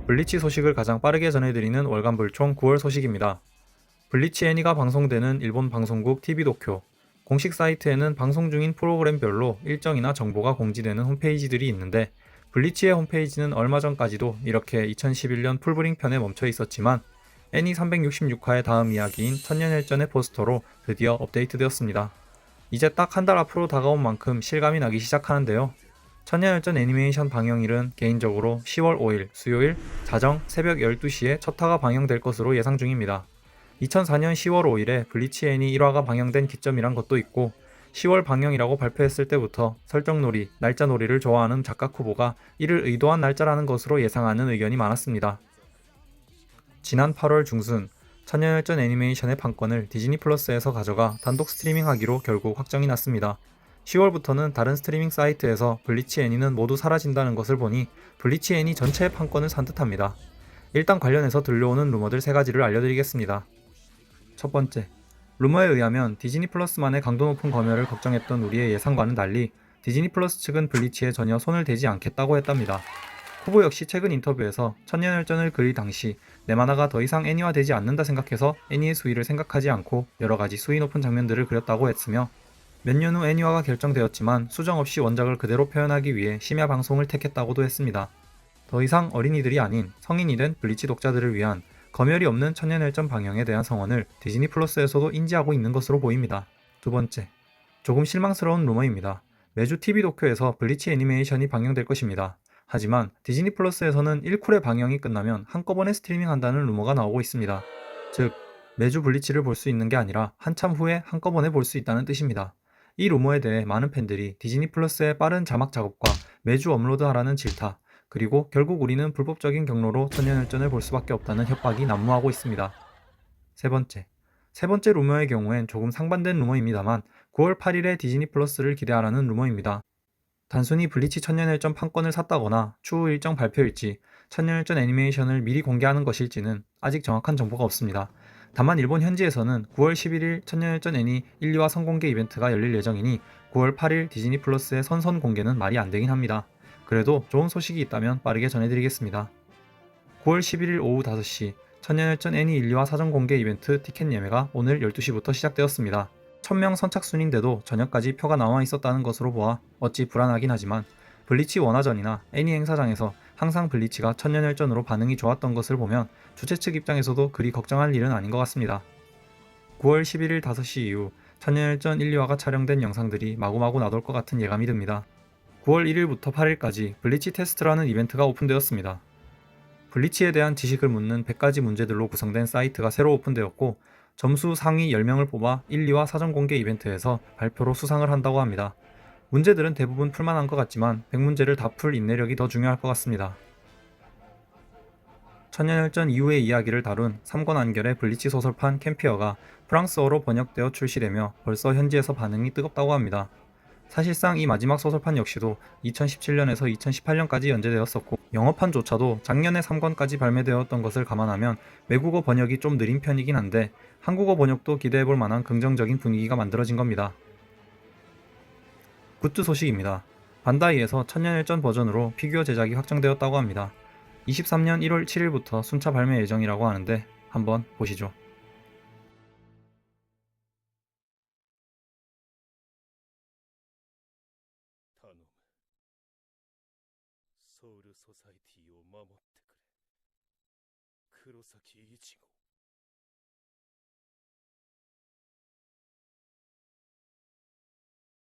블리치 소식을 가장 빠르게 전해드리는 월간 불총 9월 소식입니다. 블리치 애니가 방송되는 일본 방송국 TV도쿄 공식 사이트에는 방송 중인 프로그램별로 일정이나 정보가 공지되는 홈페이지들이 있는데 블리치의 홈페이지는 얼마 전까지도 이렇게 2011년 풀브링 편에 멈춰 있었지만 애니 366화의 다음 이야기인 천년일전의 포스터로 드디어 업데이트되었습니다. 이제 딱 한 달 앞으로 다가온 만큼 실감이 나기 시작하는데요. 천년열전 애니메이션 방영일은 개인적으로 10월 5일 수요일 자정 새벽 12시에 첫 화가 방영될 것으로 예상 중입니다. 2004년 10월 5일에 블리치 애니 1화가 방영된 기점이란 것도 있고 10월 방영이라고 발표했을 때부터 설정놀이, 날짜놀이를 좋아하는 작가 후보가 이를 의도한 날짜라는 것으로 예상하는 의견이 많았습니다. 지난 8월 중순 천년열전 애니메이션의 판권을 디즈니 플러스에서 가져가 단독 스트리밍하기로 결국 확정이 났습니다. 10월부터는 다른 스트리밍 사이트에서 블리치 애니는 모두 사라진다는 것을 보니 블리치 애니 전체의 판권을 산 듯합니다. 일단 관련해서 들려오는 루머들 3가지를 알려드리겠습니다. 첫 번째, 루머에 의하면 디즈니 플러스만의 강도 높은 검열을 걱정했던 우리의 예상과는 달리 디즈니 플러스 측은 블리치에 전혀 손을 대지 않겠다고 했답니다. 후보 역시 최근 인터뷰에서 천년열전을 그릴 당시 내 만화가 더 이상 애니화되지 않는다 생각해서 애니의 수위를 생각하지 않고 여러가지 수위 높은 장면들을 그렸다고 했으며 몇 년 후 애니화가 결정되었지만 수정 없이 원작을 그대로 표현하기 위해 심야 방송을 택했다고도 했습니다. 더 이상 어린이들이 아닌 성인이 된 블리치 독자들을 위한 검열이 없는 천년열전 방영에 대한 성원을 디즈니 플러스에서도 인지하고 있는 것으로 보입니다. 두 번째, 조금 실망스러운 루머입니다. 매주 TV 도쿄에서 블리치 애니메이션이 방영될 것입니다. 하지만 디즈니 플러스에서는 1쿨의 방영이 끝나면 한꺼번에 스트리밍한다는 루머가 나오고 있습니다. 즉, 매주 블리치를 볼 수 있는 게 아니라 한참 후에 한꺼번에 볼 수 있다는 뜻입니다. 이 루머에 대해 많은 팬들이 디즈니 플러스의 빠른 자막 작업과 매주 업로드하라는 질타, 그리고 결국 우리는 불법적인 경로로 천년열전을 볼 수밖에 없다는 협박이 난무하고 있습니다. 세 번째 루머의 경우엔 조금 상반된 루머입니다만 9월 8일에 디즈니 플러스를 기대하라는 루머입니다. 단순히 블리치 천년열전 판권을 샀다거나 추후 일정 발표일지, 천년열전 애니메이션을 미리 공개하는 것일지는 아직 정확한 정보가 없습니다. 다만 일본 현지에서는 9월 11일 천년열전 애니 1, 2화 선공개 이벤트가 열릴 예정이니 9월 8일 디즈니 플러스의 선선 공개는 말이 안 되긴 합니다. 그래도 좋은 소식이 있다면 빠르게 전해드리겠습니다. 9월 11일 오후 5시 천년열전 애니 1, 2화 사전 공개 이벤트 티켓 예매가 오늘 12시부터 시작되었습니다. 1000명 선착순인데도 저녁까지 표가 남아 있었다는 것으로 보아 어찌 불안하긴 하지만 블리치 원화전이나 애니 행사장에서 항상 블리치가 천년열전으로 반응이 좋았던 것을 보면 주최 측 입장에서도 그리 걱정할 일은 아닌 것 같습니다. 9월 11일 5시 이후 천년열전 1, 2화가 촬영된 영상들이 마구마구 나돌 것 같은 예감이 듭니다. 9월 1일부터 8일까지 블리치 테스트라는 이벤트가 오픈되었습니다. 블리치에 대한 지식을 묻는 100가지 문제들로 구성된 사이트가 새로 오픈되었고 점수 상위 10명을 뽑아 1, 2화 사전 공개 이벤트에서 발표로 수상을 한다고 합니다. 문제들은 대부분 풀만한 것 같지만 100문제를 다 풀 인내력이 더 중요할 것 같습니다. 천년열전 이후의 이야기를 다룬 3권 안결의 블리치 소설판 캠피어가 프랑스어로 번역되어 출시되며 벌써 현지에서 반응이 뜨겁다고 합니다. 사실상 이 마지막 소설판 역시도 2017년에서 2018년까지 연재되었었고 영어판조차도 작년에 3권까지 발매되었던 것을 감안하면 외국어 번역이 좀 느린 편이긴 한데 한국어 번역도 기대해볼 만한 긍정적인 분위기가 만들어진 겁니다. 굿즈 소식입니다. 반다이에서 천년일전 버전으로 피규어 제작이 확정되었다고 합니다. 23년 1월 7일부터 순차 발매 예정이라고 하는데 한번 보시죠.頼む。ソウルソサイティを守ってくれ。黒崎一号。